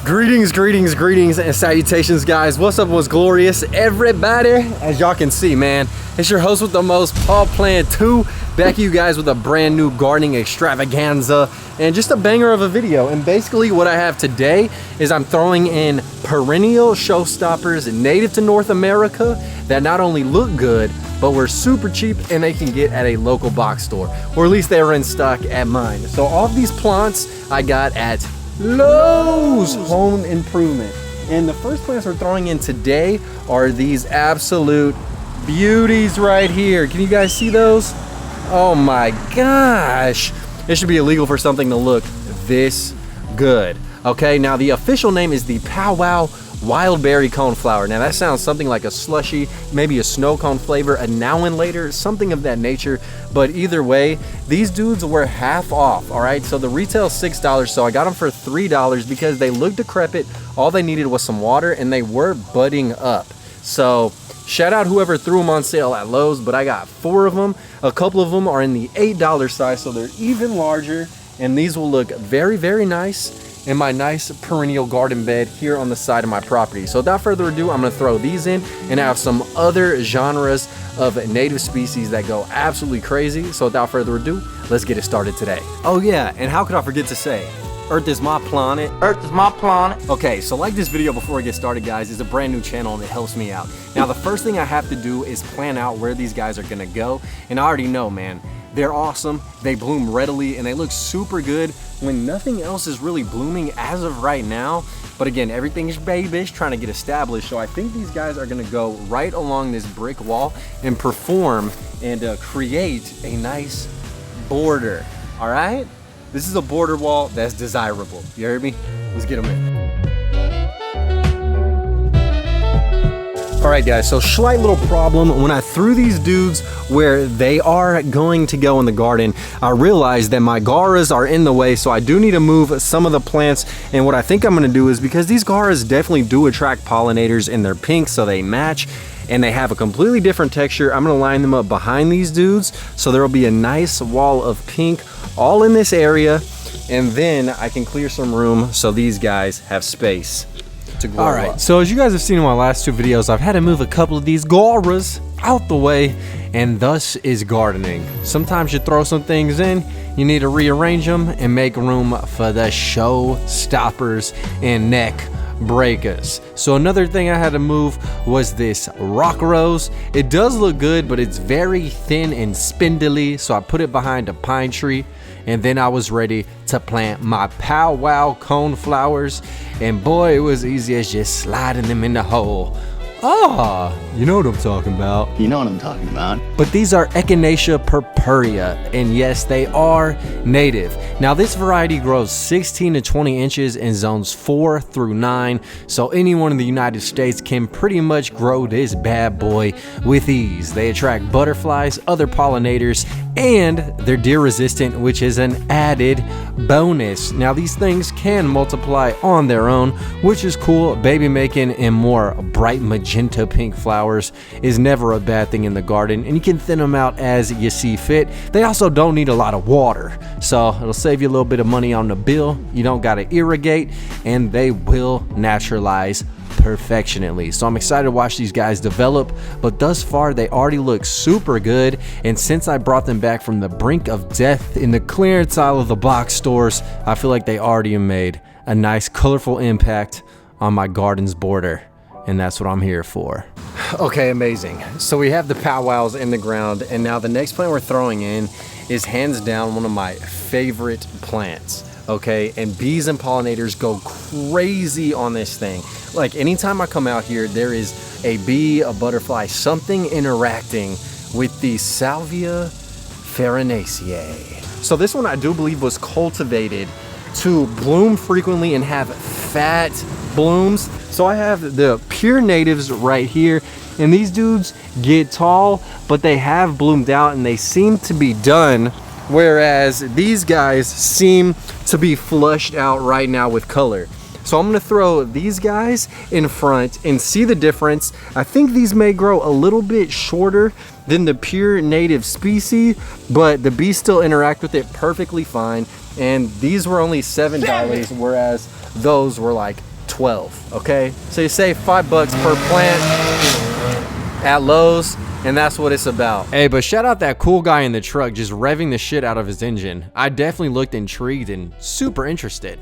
Greetings and salutations, guys. What's up, what's glorious, everybody? As y'all can see, man, it's your host with the most, Plantu, back at you guys with a brand new gardening extravaganza and just a banger of a video. And basically what I have today is I'm throwing in perennial showstoppers native to North America that not only look good, but were super cheap and they can get at a local box store, or at least they were in stock at mine. So all of these plants I got at Lowe's Home Improvement. And the first plants we're throwing in today are these absolute beauties right here. Can you guys see those? Oh my gosh. It should be illegal for something to look this good. Okay, now the official name is the Pow Wow Wild Berry Coneflower. Now that sounds something like a slushy, maybe a snow cone flavor, a now and later, something of that nature. But either way, these dudes were half off, all right? So the retail is $6, so I got them for $3 because they looked decrepit. All they needed was some water and they were budding up. So shout out whoever threw them on sale at Lowe's, but I got 4 of them. A couple of them are in the $8 size, so they're even larger. And these will look very, very nice in my nice perennial garden bed here on the side of my property. So without further ado, I'm gonna throw these in and I have some other genres of native species that go absolutely crazy. So without further ado, let's get it started today. Oh yeah, and how could I forget to say, Earth is my planet. Earth is my planet. Okay, so like this video before I get started, guys, is a brand new channel and it helps me out. Now the first thing I have to do is plan out where these guys are gonna go. And I already know, man, they're awesome, they bloom readily, and they look super good when nothing else is really blooming as of right now. But again, everything is babyish, trying to get established. So I think these guys are gonna go right along this brick wall and perform and create a nice border, all right? This is a border wall that's desirable. You heard me? Let's get them in. All right, guys, so slight little problem. When I threw these dudes where they are going to go in the garden, I realized that my garas are in the way, so I do need to move some of the plants. And what I think I'm gonna do is, because these garas definitely do attract pollinators and they're pink, so they match, and they have a completely different texture, I'm gonna line them up behind these dudes, so there'll be a nice wall of pink all in this area, and then I can clear some room so these guys have space. All right, so as you guys have seen in my last 2 videos, I've had to move a couple of these garas out the way, and thus is gardening. Sometimes you throw some things in, you need to rearrange them and make room for the show stoppers and neck breakers. So another thing I had to move was this rock rose. It does look good, but it's very thin and spindly, so I put it behind a pine tree. And then I was ready to plant my Pow Wow Coneflowers, and boy, it was easy as just sliding them in the hole. Ah, you know what I'm talking about. You know what I'm talking about. But these are Echinacea purpurea, and yes, they are native. Now this variety grows 16 to 20 inches in zones 4 through 9, so anyone in the United States can pretty much grow this bad boy with ease. They attract butterflies, other pollinators, and they're deer resistant, which is an added bonus. Now these things can multiply on their own, which is cool. Baby making and more bright magenta pink flowers is never a bad thing in the garden, and you can thin them out as you see fit. They also don't need a lot of water, so it'll save you a little bit of money on the bill. You don't got to irrigate, and they will naturalize perfectionately. So I'm excited to watch these guys develop, but thus far they already look super good. And since I brought them back from the brink of death in the clearance aisle of the box stores, I feel like they already made a nice colorful impact on my garden's border, and that's what I'm here for. Okay, amazing. So we have the Pow Wows in the ground, and now the next plant we're throwing in is hands down one of my favorite plants. Okay, and bees and pollinators go crazy on this thing. Like anytime I come out here, there is a bee, a butterfly, something interacting with the Salvia Ferencia. So this one I do believe was cultivated to bloom frequently and have fat blooms. So I have the pure natives right here, and these dudes get tall, but they have bloomed out and they seem to be done. Whereas these guys seem to be flushed out right now with color. So I'm gonna throw these guys in front and see the difference. I think these may grow a little bit shorter than the pure native species, but the bees still interact with it perfectly fine. And these were only $7, whereas those were like 12, okay? So you save $5 per plant at Lowe's, and that's what it's about. Hey, but shout out that cool guy in the truck just revving the shit out of his engine. I definitely looked intrigued and super interested.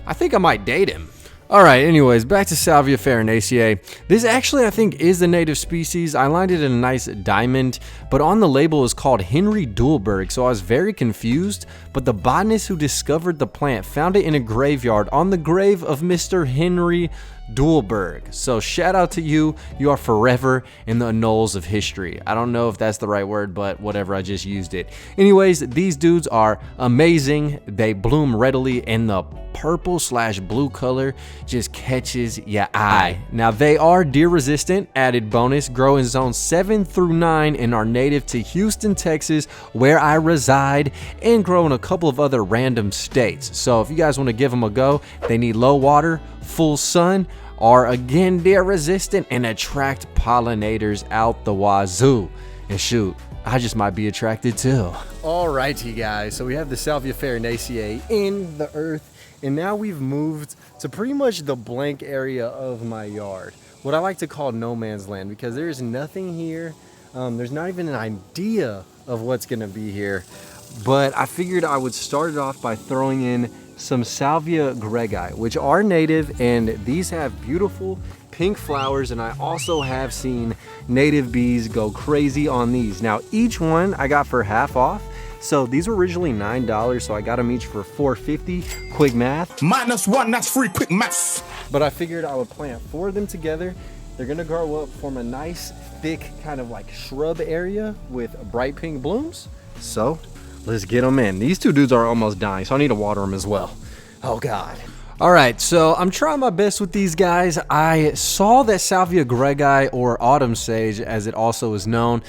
I think I might date him. Alright, anyways, back to Salvia Ferencia. This actually, I think, is the native species. I lined it in a nice diamond, but on the label is called Henry Duelberg, so I was very confused. But the botanist who discovered the plant found it in a graveyard on the grave of Mr. Henry Duelberg. So shout out to you. You are forever in the annals of history. I don't know if that's the right word, but whatever, I just used it. Anyways, these dudes are amazing. They bloom readily, and the purple/blue color just catches your eye. Now they are deer resistant, added bonus, grow in zones 7 through 9 and are native to Houston, Texas, where I reside, and grow in a couple of other random states. So if you guys want to give them a go, they need low water, full sun, are again deer resistant, and attract pollinators out the wazoo. And shoot, I just might be attracted too. Alrighty guys, so we have the Salvia Ferencia in the earth, and now we've moved to pretty much the blank area of my yard, what I like to call no man's land, because there's nothing here. There's not even an idea of what's gonna be here, but I figured I would start it off by throwing in some Salvia Gregay, which are native, and these have beautiful pink flowers, and I also have seen native bees go crazy on these. Now each one I got for half off, so these were originally $9, so I got them each for $4.50. Quick math. -1, that's free, quick math. But I figured I would plant 4 of them together. They're gonna grow up, form a nice thick kind of like shrub area with bright pink blooms. So let's get them in. These two dudes are almost dying, so I need to water them as well. Oh God. All right, so I'm trying my best with these guys. I saw that Salvia Gregay, or autumn sage as it also is known,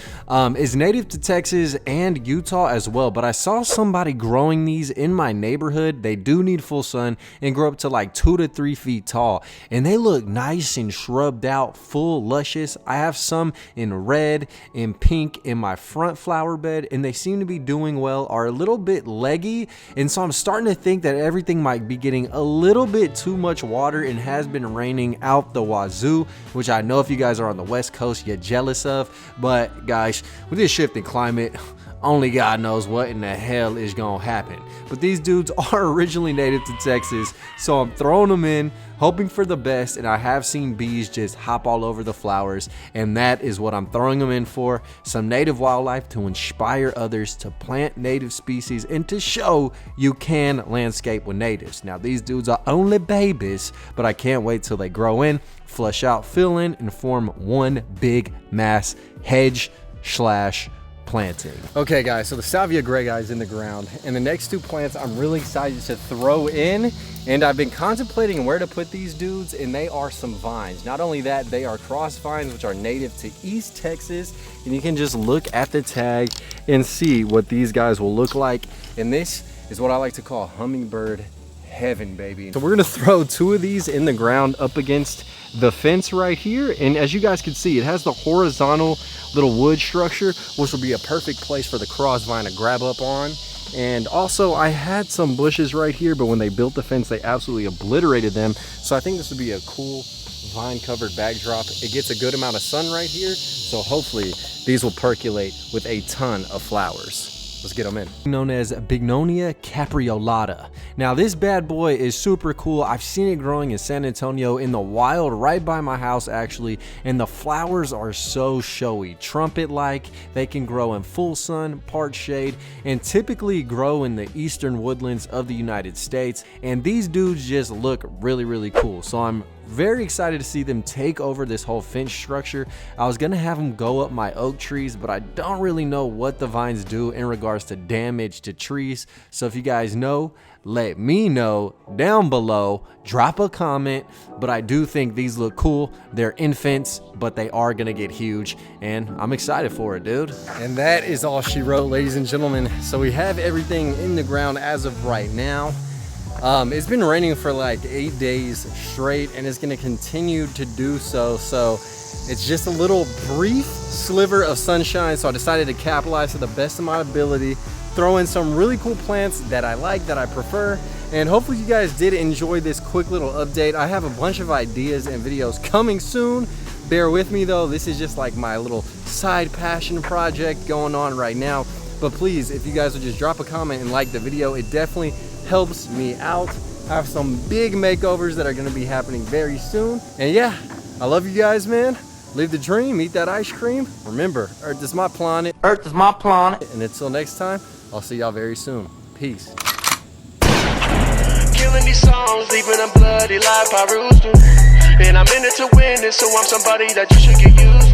is native to Texas and Utah as well, but I saw somebody growing these in my neighborhood. They do need full sun and grow up to like 2 to 3 feet tall, and they look nice and shrubbed out, full luscious. I have some in red and pink in my front flower bed, and they seem to be doing well, are a little bit leggy, and so I'm starting to think that everything might be getting a little bit too much water, and has been raining out the wazoo, which I know if you guys are on the West Coast you're jealous of. But guys, with this shift in climate, only God knows what in the hell is gonna happen. But these dudes are originally native to Texas, so I'm throwing them in, hoping for the best, and I have seen bees just hop all over the flowers, and that is what I'm throwing them in for. Some native wildlife to inspire others to plant native species and to show you can landscape with natives. Now these dudes are only babies, but I can't wait till they grow in, flush out, fill in, and form one big mass hedge/planting. Okay guys, so the Salvia Gregay is in the ground, and the next 2 plants I'm really excited to throw in, and I've been contemplating where to put these dudes, and they are some vines. Not only that, they are cross vines, which are native to East Texas, and you can just look at the tag and see what these guys will look like, and this is what I like to call hummingbird heaven, baby. So we're gonna throw 2 of these in the ground up against the fence right here, and as you guys can see, it has the horizontal little wood structure, which will be a perfect place for the crossvine to grab up on. And also I had some bushes right here, but when they built the fence they absolutely obliterated them, so I think this would be a cool vine covered backdrop. It gets a good amount of sun right here, so hopefully these will percolate with a ton of flowers. Let's get them in. Known as Bignonia capreolata. Now this bad boy is super cool. I've seen it growing in San Antonio in the wild right by my house actually, and the flowers are so showy. Trumpet-like, they can grow in full sun, part shade, and typically grow in the eastern woodlands of the United States, and these dudes just look really, really cool. So I'm very excited to see them take over this whole fence structure. I was gonna have them go up my oak trees, but I don't really know what the vines do in regards to damage to trees. So if you guys know, let me know down below, drop a comment. But I do think these look cool. They're infants, but they are gonna get huge, and I'm excited for it, dude. And that is all she wrote, ladies and gentlemen. So we have everything in the ground as of right now. It's been raining for like 8 days straight, and it's gonna continue to do so. So it's just a little brief sliver of sunshine, so I decided to capitalize to the best of my ability, throw in some really cool plants that I like, that I prefer, And hopefully you guys did enjoy this quick little update. I have a bunch of ideas and videos coming soon. Bear with me though, this is just like my little side passion project going on right now. But please, if you guys would just drop a comment and like the video, it definitely helps me out. I have some big makeovers that are gonna be happening very soon. And yeah, I love you guys, man. Live the dream, eat that ice cream. Remember, Earth is my planet. Earth is my planet. And until next time, I'll see y'all very soon. Peace. Killing these songs, leaving a bloody life I roost to. And I'm in it to win it, so I'm somebody that you should get used to.